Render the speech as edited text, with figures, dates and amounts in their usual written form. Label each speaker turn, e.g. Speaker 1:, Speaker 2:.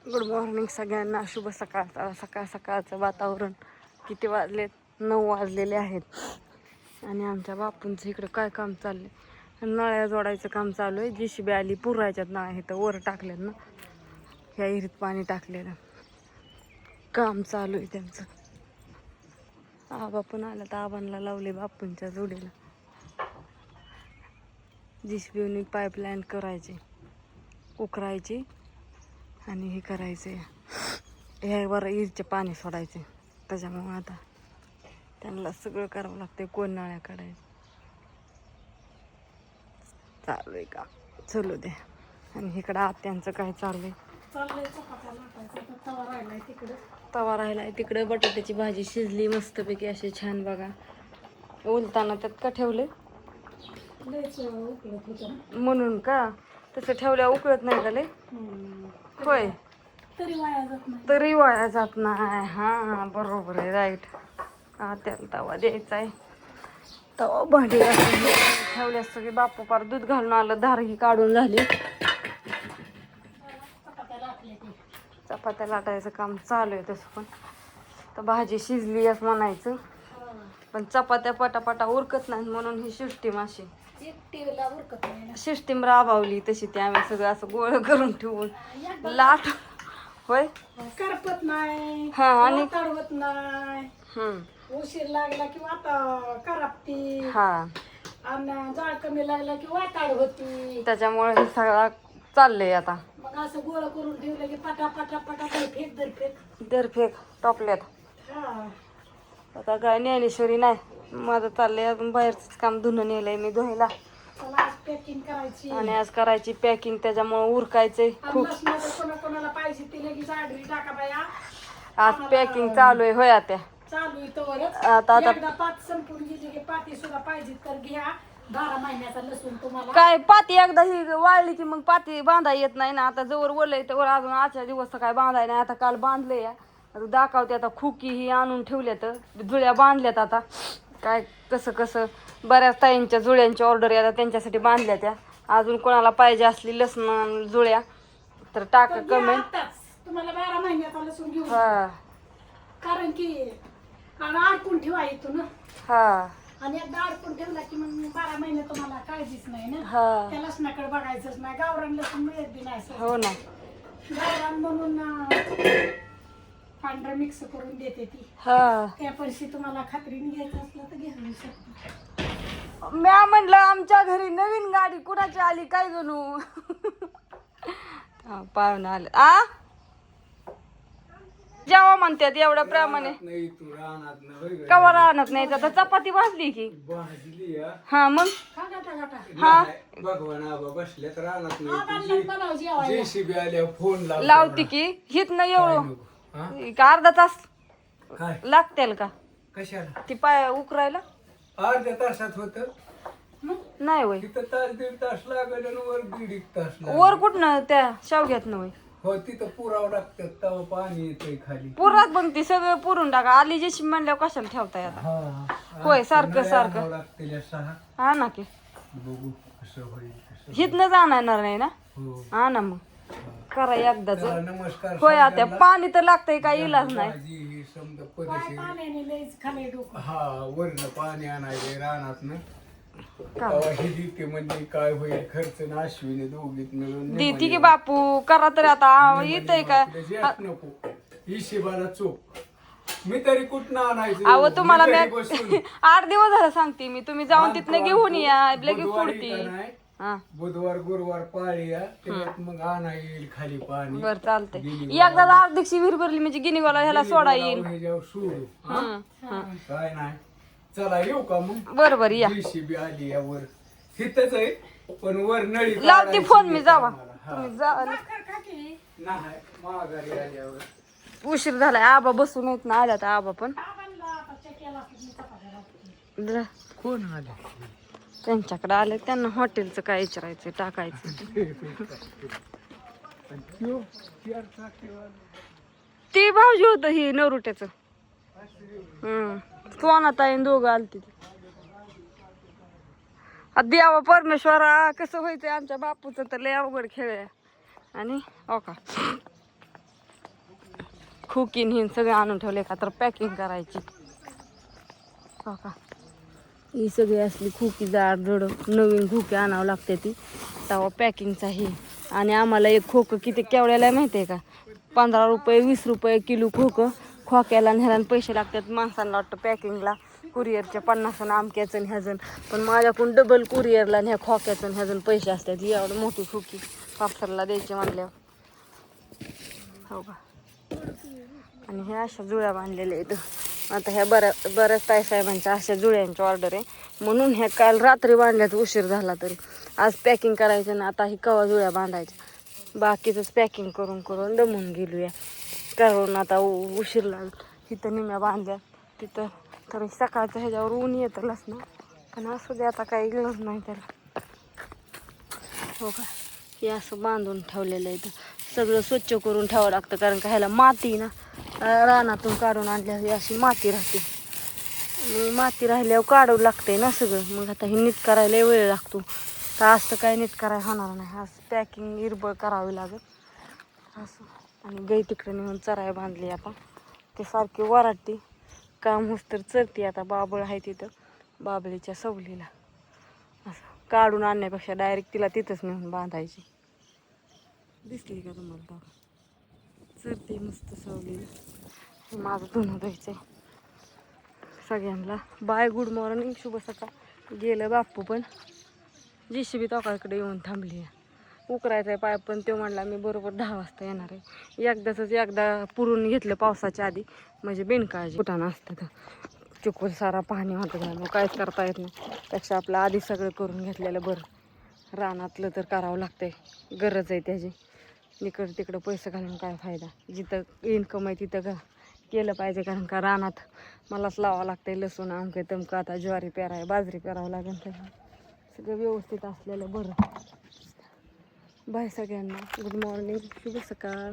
Speaker 1: Good morning सगळ्यांना. शुभ सकाळचं वातावरण. किती वाजलेत? 9 वाजलेले आहेत. आणि आमच्या बापूंचं इकडं काय काम चाललंय? नळ्या जोडायचं काम चालू आहे. JCB आली पुरायच्यात नळ्या इथं वर टाकल्यात ना, ह्या विहिरीत पाणी टाकलेलं काम चालू आहे त्यांचं. आबा पण आला तर आबांना लावले बापूंच्या जोडीला. JCBने पाईपलाईन करायची, उकरायची आणि हे करायचे, ह्यावर विहिरीचे पाणी सोडायचे. त्याच्यामुळे आता त्यांना सगळं करावं लागतंय. कोण नळ्या काढायचं चालू आहे का? चलू दे. आणि इकडं आत्यांचं काय चाललंय? तवा राहिलाय तिकडे. बटाट्याची भाजी शिजली मस्तपैकी अशी छान बघा. उलताना त्यात का ठेवले म्हणून का? तसं ठेवल्या उकळत नाही का लय? होय, तरी वाया जात नाही. हा बरोबर आहे, राईट. हा त्याला तवा द्यायचा आहे. तवा भांडी ठेवल्या सगळी. बापू पार दूध घालून आलं, धार ही काढून झाली. चपात्या लाटायचं काम चालू आहे तसं पण. तर भाजी शिजली असं म्हणायचं, पण चपात्या पटापटा उरकत नाही म्हणून ही सिस्टीम अशी सिस्टीम राबवली तशी. ते आम्ही सगळं असं गोळ करून ठेवून लाट. होय,
Speaker 2: करपत नाही.
Speaker 1: हा. आणि
Speaker 2: होत नाही. उशीर लागला की वाता करपती.
Speaker 1: हा,
Speaker 2: आणि जाळ कमी लागला की वाताड होती.
Speaker 1: त्याच्यामुळे हे सगळं चाललंय आता.
Speaker 2: मग असं गोळ करून ठेवलं की पटा पटा पटा फेक
Speaker 1: दरफेक टॉपल्यात. आता काय ज्ञानेश्वरी नाही, माझं चाललंय अजून बाहेरच काम. धुणं नेलंय मी धुवायला
Speaker 2: पॅकिंग करायची
Speaker 1: आणि आज करायची पॅकिंग. त्याच्यामुळे उरकायचंय खूप.
Speaker 2: कोणाला पाहिजे ती लगेच आडवी टाका बाया.
Speaker 1: आज पॅकिंग चालू आहे. होय आता
Speaker 2: चालू आहे.
Speaker 1: आता
Speaker 2: एकदा पात संपून गेली की पाती सुद्धा पाहिजे तर घ्या. 12 महिन्याचा लसूण तुम्हाला
Speaker 1: काय पाती एकदा ही वाळली की मग पाती बांधा येत नाही ना. आता जवळ वरलंय तर अजून आजच्या दिवस तर काय बांधाय नाही. आता काल बांधले या दाखवते. आता खुकी ही आणून ठेवल्यात, जुळ्या बांधल्यात. आता काय कसं कसं बऱ्याच ताईंच्या जुळ्यांच्या ऑर्डर येतात, त्यांच्यासाठी बांधल्या त्या. अजून कोणाला पाहिजे असली लसण जुळ्या तर टाका कमेंट.
Speaker 2: तुम्हाला 12 महिन्याचा लसूण घेऊन.
Speaker 1: हा,
Speaker 2: कारण की अडकून ठेवा येतो ना.
Speaker 1: हा,
Speaker 2: आणि एकदा अडकून ठेवला की मग 12 महिने तुम्हाला काळजीच नाही ना.
Speaker 1: हा,
Speaker 2: त्या लसणाकडे बघायचंच नाही. गावरान लसूण मिळत बी नाही.
Speaker 1: हो ना.
Speaker 2: गावरान म्हणून पांढरं मिक्स करून देते ती.
Speaker 1: हा,
Speaker 2: त्या पैसे तुम्हाला खात्रीने घ्यायचं असलं तर घेऊ शकतो.
Speaker 1: म्या म्हणलं आमच्या घरी नवीन गाडी कुणाची आली काय जणू. पाहुणा आले. आ जेव्हा म्हणतात एवढ्या प्रमाणे कवा राहणार नाही. आता चपाती भाजली की. हा मग हा लावती की हित ना एवढं अर्धा तास लागतील का ती पाय उकरायला?
Speaker 3: अर्ध्या तासात होत
Speaker 1: नाही वय
Speaker 3: तास 1.5 तास लागत आणि वर 1.5 तास
Speaker 1: वर कुठनं त्या शेवग्यात न वय.
Speaker 3: हो तिथं पुरावं लागतं तेव्हा पाणी येतंय खाली.
Speaker 1: पुरात मग ती सगळं पुरून टाका. आली जशी म्हणल्यावर कशाला ठेवताय आता? होय, सारखं सारखं
Speaker 3: लागते 6.
Speaker 1: हा ना की.
Speaker 3: बघू कसं होईल.
Speaker 1: हितनं जाणार नाही ना.
Speaker 3: हो
Speaker 1: हा ना, मग करा एकदाच.
Speaker 3: नमस्कार.
Speaker 1: होय आता पाणी तर लागतंय, काही इलाज नाही.
Speaker 3: समजा पदेशी
Speaker 2: पाण्याने लईच खाली डोकं.
Speaker 3: हा वरनं पाणी आणायचे रानात ना.
Speaker 1: का
Speaker 3: हे देते म्हणजे काय होईल खर्च ना. अश्विनी दोघीत मिळून
Speaker 1: देती की बापू. करा तरी आता येतंय का?
Speaker 3: नको हिशेबाला चोख. मी तरी कुठनं आणायचं?
Speaker 1: अहो तुम्हाला मी
Speaker 3: बसून
Speaker 1: 8 दिवस झालं सांगते मी. तुम्ही जाऊन तिथनं घेऊन या, लगे पुरती. हा
Speaker 3: बुधवार गुरुवार पाळी या त्याच्यात मग आणा येईल खाली पाणी.
Speaker 1: बर चालतंय. एकदा अर्धीक्षी विहीर भरली म्हणजे गिनीवाला ह्याला सोडा येईल.
Speaker 3: ह्याच्यावर सोडू. काय नाही. चला येऊ का मग?
Speaker 1: बरोबर या.
Speaker 3: JCB आली या वर. हिथच आहे पण वर नळी
Speaker 1: लावते फोन मी. जावा
Speaker 3: हा.
Speaker 1: तुम्ही जा.
Speaker 3: नाही माघारी आल्यावर
Speaker 1: उशीर झालाय. आबा बसून येत ना. आल्या तर आबा पण
Speaker 3: कोण आले?
Speaker 1: त्यांच्याकडे आले. त्यांना हॉटेलचं काय विचारायचं टाकायचं. ती भाऊजी होत ही नवरुट्याचं. सोनाताईन दोघं आलती. देवा परमेश्वरा कसं व्हायचंय आमच्या बापूचं तर लय अवघड खेळ आहे. आणि हो का खोकीन हिन सगळे आणून ठेवले का तर पॅकिंग करायची. हो का, ही सगळी असली खोकी जाड जड नवीन खोकी आणावं लागते ती तेव्हा पॅकिंगचा हे. आणि आम्हाला एक खोकं किती केवढ्याला आहे माहिती आहे का, 15 रुपये 20 रुपये किलो खोकं. खोक्याला न्यायला पैसे लागतात माणसांना वाटतं पॅकिंगला कुरिअरच्या 50 आणि आमक्याचं ह्याजन, पण माझ्याकडून डबल कुरिअरला ह्या खोक्याचं ह्याजन पैसे असतात. एवढं मोठी खोकी पार्सलला द्यायची म्हणल्यावर. हो का, आणि ह्या अशा जुळ्या बांधलेल्या आहेत. आता ह्या बऱ्याच ताईसाहेबांच्या अशा जुळ्यांची ऑर्डर आहे म्हणून ह्या काल रात्री बांधल्यात उशीर झाला तरी. आज पॅकिंग करायचं ना, आता ही कवा जुळ्या बांधायच्या. बाकीचंच पॅकिंग करून करून दमून गेलो कारण आता उशीर लागला. तिथं निम्या बांधल्या तिथं तर सकाळचं ह्याच्यावर ऊन येतलंच ना, पण असू दे आता काही गरज नाही त्याला. हो का, हे असं बांधून ठेवलेलं आहे. इथं सगळं स्वच्छ करून ठेवावं लागतं कारण का ह्याला माती ना रानातून काढून आणल्यावर ही अशी माती राहते. मग माती राहिल्यावर काढावं लागतंय ना सगळं. मग आता हे नीट करायला वेळ लागतो. तर असं काही नीट करायला होणार नाही. असं पॅकिंग इरबळ करावी लागेल असं. आणि गाई तिकडे नेऊन चराय बांधली आता. ते सारखी वराटी काम होस तर चरती. आता बाबळ आहे तिथं बाबळीच्या सवलीला. असं काढून आणण्यापेक्षा डायरेक्ट तिला तिथंच नेऊन बांधायची. दिसली का तुम्हाला बघा, चरते मस्त सवलीला. माझं धुणं धुवायचं आहे. सगळ्यांना बाय, गुड मॉर्निंग, शुभ सकाळ. गेलं बाप्पू पण JCB तोकाकडे येऊन थांबली. उकरायचं आहे पाय, पण तो म्हणला मी बरोबर 10 वाजता येणार आहे. एकदा पुरून घेतलं पावसाच्या आधी म्हणजे बिनकाळजी कुठानं असतं तर चिखल सारा पाणी होतं त्यामुळे काहीच करता येत नाही. त्यापेक्षा आपलं आधी सगळं करून घेतलेलं बरं. रानातलं तर करावं लागतंय, गरज आहे त्याची. इकडं तिकडं पैसे घालून काय फायदा. जिथं इन्कम आहे तिथं केलं पाहिजे कारण का रानात मलाच लावावं लागतंय लसूण आमके तमकं. आता ज्वारी पेराय बाजरी पेरावं लागेल. तर सगळं व्यवस्थित असलेलं बरं. बाय सगळ्यांना, गुड मॉर्निंग, शुभ सकाळ.